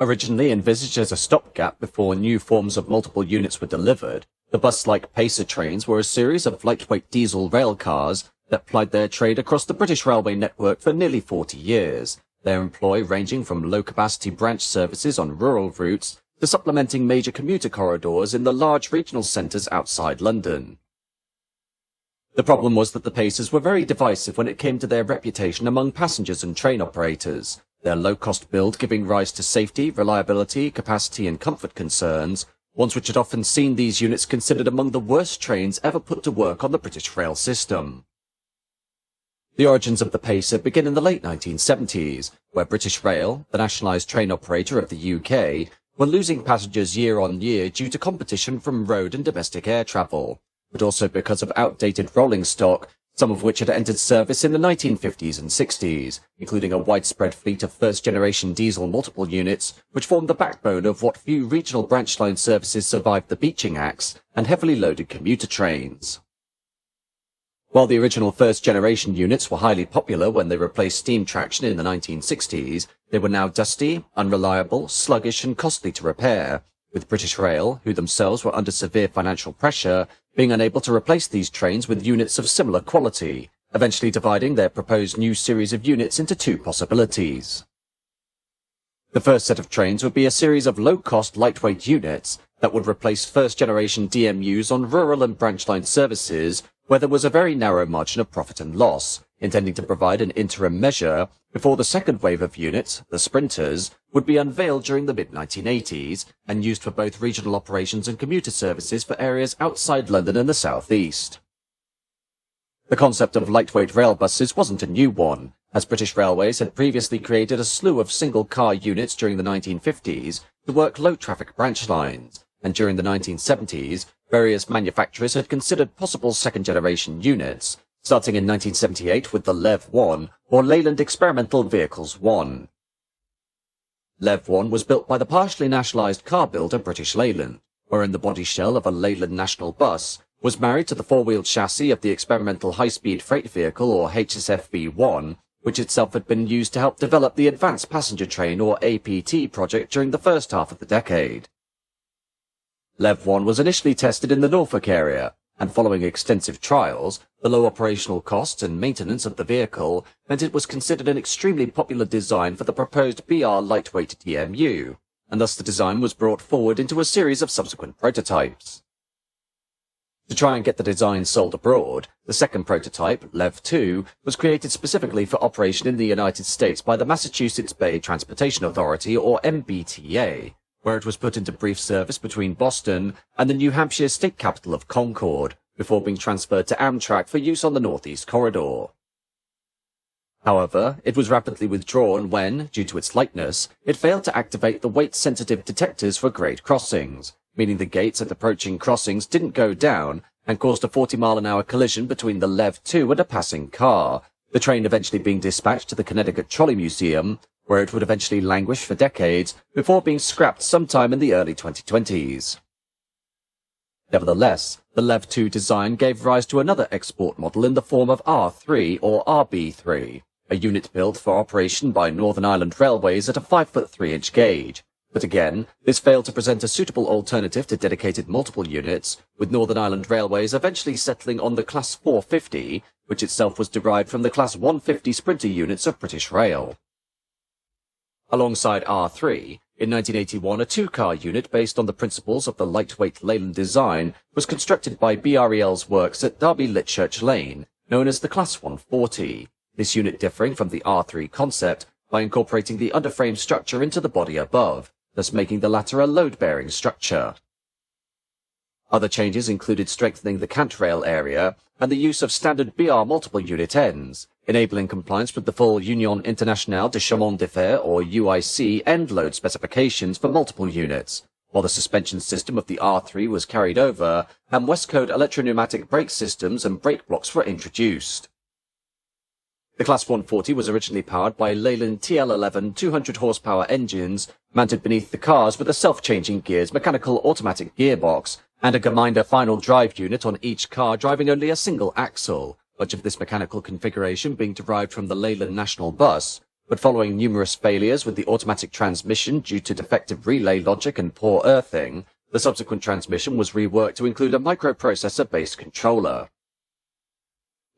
Originally envisaged as a stopgap before new forms of multiple units were delivered, the bus-like pacer trains were a series of lightweight diesel rail cars that plied their trade across the British railway network for nearly 40 years, their employ ranging from low-capacity branch services on rural routes to supplementing major commuter corridors in the large regional centres outside London. The problem was that the pacers were very divisive when it came to their reputation among passengers and train operators, their low-cost build giving rise to safety, reliability, capacity and comfort concerns, ones which had often seen these units considered among the worst trains ever put to work on the British rail system. The origins of the pacer begin in the late 1970s, where British Rail, the nationalised train operator of the UK, were losing passengers year on year due to competition from road and domestic air travel, but also because of outdated rolling stock, some of which had entered service in the 1950s and 60s, including a widespread fleet of first-generation diesel multiple units, which formed the backbone of what few regional branch line services survived the beaching axe, and heavily loaded commuter trains. While the original first-generation units were highly popular when they replaced steam traction in the 1960s, they were now dusty, unreliable, sluggish and costly to repair, with British Rail, who themselves were under severe financial pressure, being unable to replace these trains with units of similar quality, eventually dividing their proposed new series of units into two possibilities. The first set of trains would be a series of low-cost lightweight units that would replace first-generation DMUs on rural and branch line services where there was a very narrow margin of profit and loss, intending to provide an interim measure before the second wave of units, the Sprinters, would be unveiled during the mid-1980s and used for both regional operations and commuter services for areas outside London and the South East. The concept of lightweight rail buses wasn't a new one, as British Railways had previously created a slew of single-car units during the 1950s to work low-traffic branch lines, and during the 1970s, various manufacturers had considered possible second-generation units, starting in 1978 with the LEV-1, or Leyland Experimental Vehicles 1. LEV-1 was built by the partially nationalised car builder British Leyland, wherein the body shell of a Leyland National bus was married to the four-wheeled chassis of the Experimental High-Speed Freight Vehicle, or HSFV-1, which itself had been used to help develop the Advanced Passenger Train, or APT, project during the first half of the decade. LEV-1 was initially tested in the Norfolk area, and following extensive trials, the low operational costs and maintenance of the vehicle meant it was considered an extremely popular design for the proposed BR lightweight DMU, and thus the design was brought forward into a series of subsequent prototypes. To try and get the design sold abroad, the second prototype, LEV-2, was created specifically for operation in the United States by the Massachusetts Bay Transportation Authority, or MBTA, where it was put into brief service between Boston and the New Hampshire state capital of Concord, before being transferred to Amtrak for use on the Northeast Corridor. However, it was rapidly withdrawn when, due to its lightness, it failed to activate the weight-sensitive detectors for grade crossings, meaning the gates at approaching crossings didn't go down and caused a 40-mile-an-hour collision between the LEV-2 and a passing car, the train eventually being dispatched to the Connecticut Trolley Museum, where it would eventually languish for decades before being scrapped sometime in the early 2020s. Nevertheless, the LEV-2 design gave rise to another export model in the form of R3 or RB3, a unit built for operation by Northern Ireland Railways at a 5'3" gauge. But again, this failed to present a suitable alternative to dedicated multiple units, with Northern Ireland Railways eventually settling on the Class 450, which itself was derived from the Class 150 Sprinter units of British Rail. Alongside R3, in 1981 a two-car unit based on the principles of the lightweight Leyland design was constructed by BREL's works at Derby Litchurch Lane, known as the Class 140, this unit differing from the R3 concept by incorporating the underframe structure into the body above, thus making the latter a load-bearing structure. Other changes included strengthening the cantrail area and the use of standard BR multiple unit ends, enabling compliance with the full Union Internationale de Chemin de Fer, or UIC, end load specifications for multiple units, while the suspension system of the R3 was carried over and Westcode electro-pneumatic brake systems and brake blocks were introduced. The Class 140 was originally powered by Leyland TL11 200 horsepower engines mounted beneath the cars with a self-changing gears mechanical automatic gearbox and a Geminder final drive unit on each car driving only a single axle, much of this mechanical configuration being derived from the Leyland National bus, but following numerous failures with the automatic transmission due to defective relay logic and poor earthing, the subsequent transmission was reworked to include a microprocessor-based controller.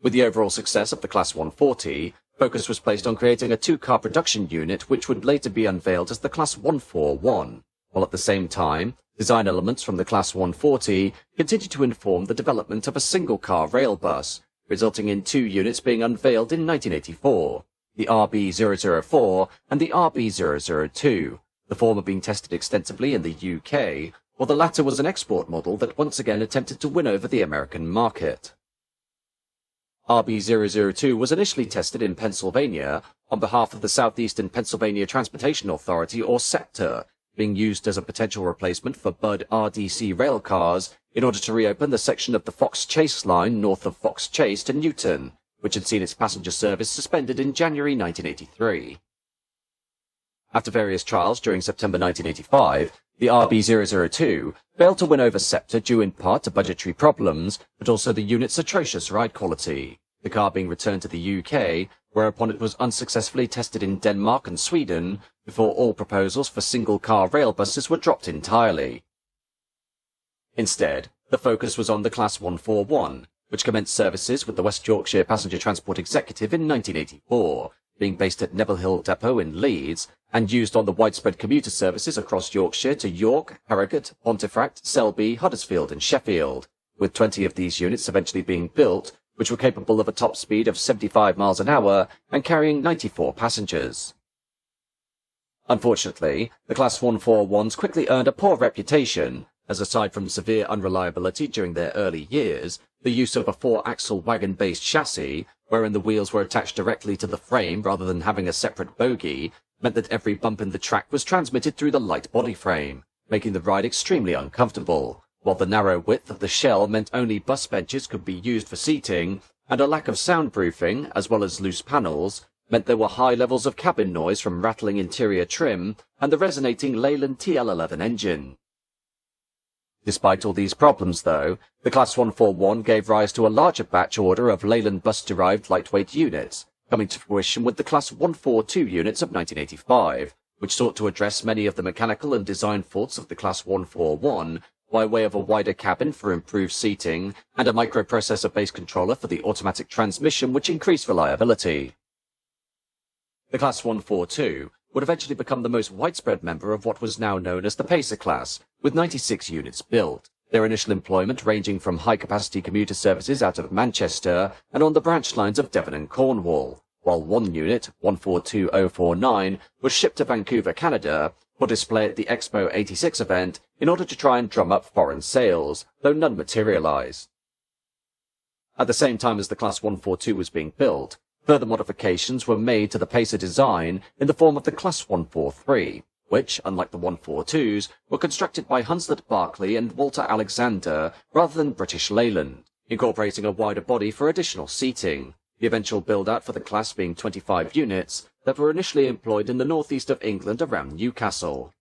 With the overall success of the Class 140, focus was placed on creating a two-car production unit which would later be unveiled as the Class 141, while at the same time, design elements from the Class 140 continued to inform the development of a single-car rail bus, resulting in two units being unveiled in 1984, the RB004 and the RB002, the former being tested extensively in the UK, while the latter was an export model that once again attempted to win over the American market. RB002 was initially tested in Pennsylvania on behalf of the Southeastern Pennsylvania Transportation Authority, or SEPTA, being used as a potential replacement for Budd RDC rail cars in order to reopen the section of the Fox Chase line north of Fox Chase to Newton, which had seen its passenger service suspended in January 1983. After various trials during September 1985, the RB002 failed to win over SEPTA due in part to budgetary problems, but also the unit's atrocious ride quality, the car being returned to the UK, whereupon it was unsuccessfully tested in Denmark and Sweden, before all proposals for single-car rail buses were dropped entirely. Instead, the focus was on the Class 141, which commenced services with the West Yorkshire Passenger Transport Executive in 1984, being based at Neville Hill Depot in Leeds, and used on the widespread commuter services across Yorkshire to York, Harrogate, Pontefract, Selby, Huddersfield and Sheffield, with 20 of these units eventually being built, which were capable of a top speed of 75 miles an hour and carrying 94 passengers. Unfortunately, the Class 141s quickly earned a poor reputation, as aside from severe unreliability during their early years, the use of a four-axle wagon-based chassis, wherein the wheels were attached directly to the frame rather than having a separate bogie, meant that every bump in the track was transmitted through the light body frame, making the ride extremely uncomfortable, while the narrow width of the shell meant only bus benches could be used for seating, and a lack of soundproofing, as well as loose panels, meant there were high levels of cabin noise from rattling interior trim and the resonating Leyland TL11 engine. Despite all these problems, though, the Class 141 gave rise to a larger batch order of Leyland bus-derived lightweight units, coming to fruition with the Class 142 units of 1985, which sought to address many of the mechanical and design faults of the Class 141 by way of a wider cabin for improved seating and a microprocessor-based controller for the automatic transmission which increased reliability. The Class 142 would eventually become the most widespread member of what was now known as the Pacer class, with 96 units built, their initial employment ranging from high-capacity commuter services out of Manchester and on the branch lines of Devon and Cornwall, while one unit, 142049, was shipped to Vancouver, Canada, for display at the Expo 86 event in order to try and drum up foreign sales, though none materialized. At the same time as the Class 142 was being built, further modifications were made to the Pacer design in the form of the Class 143, which, unlike the 142s, were constructed by Hunslet Barclay and Walter Alexander rather than British Leyland, incorporating a wider body for additional seating, the eventual build-out for the class being 25 units that were initially employed in the northeast of England around Newcastle.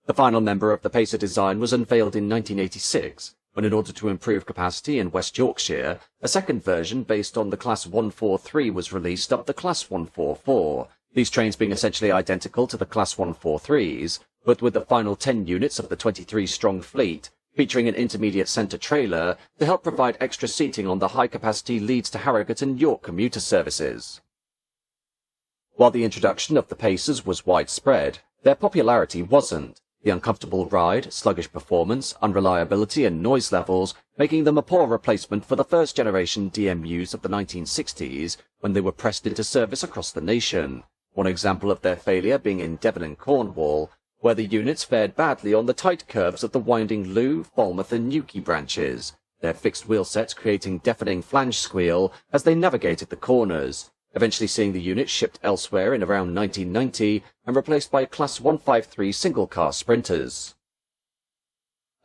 The final member of the Pacer design was unveiled in 1986, when in order to improve capacity in West Yorkshire, a second version based on the Class 143 was released up the Class 144, these trains being essentially identical to the Class 143s, but with the final 10 units of the 23-strong fleet, featuring an intermediate centre trailer to help provide extra seating on the high-capacity Leeds to Harrogate and York commuter services. While the introduction of the Pacers was widespread, their popularity wasn't, the uncomfortable ride, sluggish performance, unreliability and noise levels making them a poor replacement for the first-generation DMUs of the 1960s when they were pressed into service across the nation, one example of their failure being in Devon and Cornwall, where the units fared badly on the tight curves of the winding Looe, Falmouth and Newquay branches, their fixed wheel sets creating deafening flange squeal as they navigated the corners, eventually seeing the unit shipped elsewhere in around 1990 and replaced by Class 153 single-car sprinters.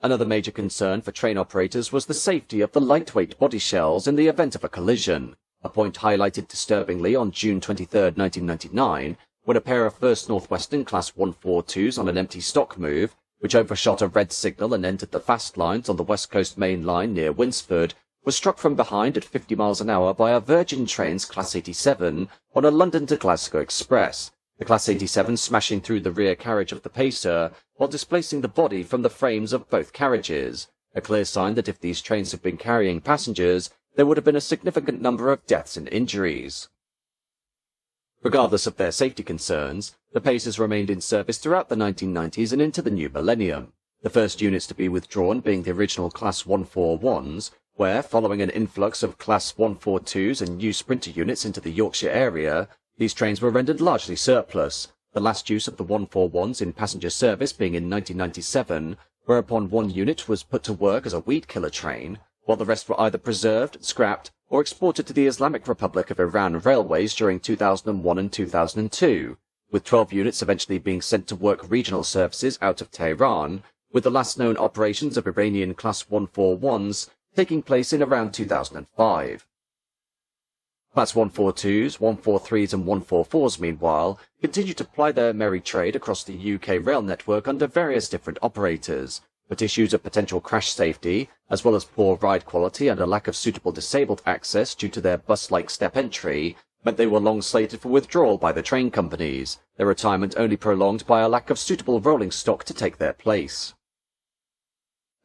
Another major concern for train operators was the safety of the lightweight body shells in the event of a collision, a point highlighted disturbingly on June 23, 1999, when a pair of First Northwestern Class 142s on an empty stock move, which overshot a red signal and entered the fast lines on the West Coast Main Line near Winsford, was struck from behind at 50 miles an hour by a Virgin Trains Class 87 on a London to Glasgow express, the Class 87 smashing through the rear carriage of the Pacer while displacing the body from the frames of both carriages, a clear sign that if these trains had been carrying passengers, there would have been a significant number of deaths and injuries. Regardless of their safety concerns, the Pacers remained in service throughout the 1990s and into the new millennium, the first units to be withdrawn being the original Class 141s, where, following an influx of Class 142s and new Sprinter units into the Yorkshire area, these trains were rendered largely surplus, the last use of the 141s in passenger service being in 1997, whereupon one unit was put to work as a weed killer train, while the rest were either preserved, scrapped, or exported to the Islamic Republic of Iran railways during 2001 and 2002, with 12 units eventually being sent to work regional services out of Tehran, with the last known operations of Iranian Class 141s taking place in around 2005. Class 142s, 143s and 144s, meanwhile, continue to ply their merry trade across the UK rail network under various different operators, but issues of potential crash safety, as well as poor ride quality and a lack of suitable disabled access due to their bus-like step entry, meant they were long slated for withdrawal by the train companies, their retirement only prolonged by a lack of suitable rolling stock to take their place.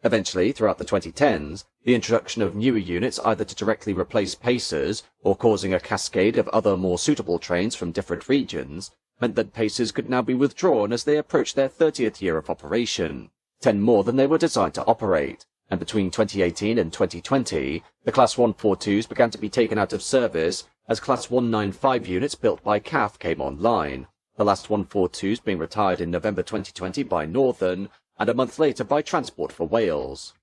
Eventually, throughout the 2010s, the introduction of newer units either to directly replace Pacers or causing a cascade of other more suitable trains from different regions meant that Pacers could now be withdrawn as they approached their 30th year of operation, 10 more than they were designed to operate, and between 2018 and 2020, the Class 142s began to be taken out of service as Class 195 units built by CAF came online, the last 142s being retired in November 2020 by Northern, and a month later by Transport for Wales.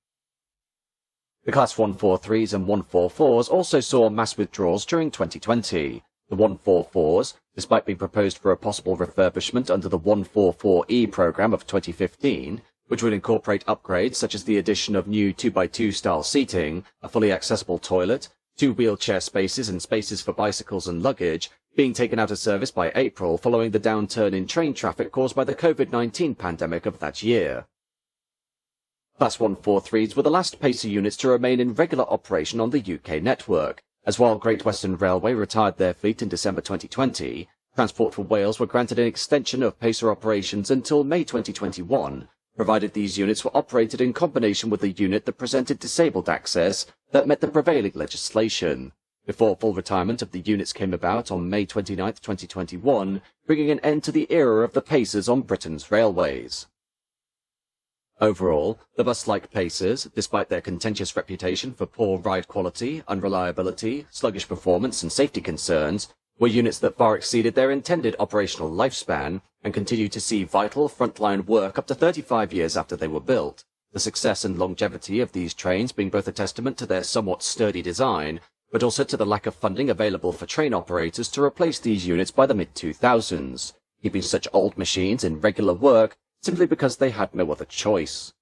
The Class 143s and 144s also saw mass withdrawals during 2020. The 144s, despite being proposed for a possible refurbishment under the 144E programme of 2015, which would incorporate upgrades such as the addition of new 2x2 style seating, a fully accessible toilet, 2 wheelchair spaces and spaces for bicycles and luggage, being taken out of service by April following the downturn in train traffic caused by the COVID-19 pandemic of that year. Class 143s were the last Pacer units to remain in regular operation on the UK network, as while Great Western Railway retired their fleet in December 2020, Transport for Wales were granted an extension of Pacer operations until May 2021, provided these units were operated in combination with a unit that presented disabled access that met the prevailing legislation, before full retirement of the units came about on May 29, 2021, bringing an end to the era of the Pacers on Britain's railways. Overall, the bus-like Pacers, despite their contentious reputation for poor ride quality, unreliability, sluggish performance and safety concerns, were units that far exceeded their intended operational lifespan and continued to see vital frontline work up to 35 years after they were built, the success and longevity of these trains being both a testament to their somewhat sturdy design, but also to the lack of funding available for train operators to replace these units by the mid-2000s, keeping such old machines in regular work simply because they had no other choice.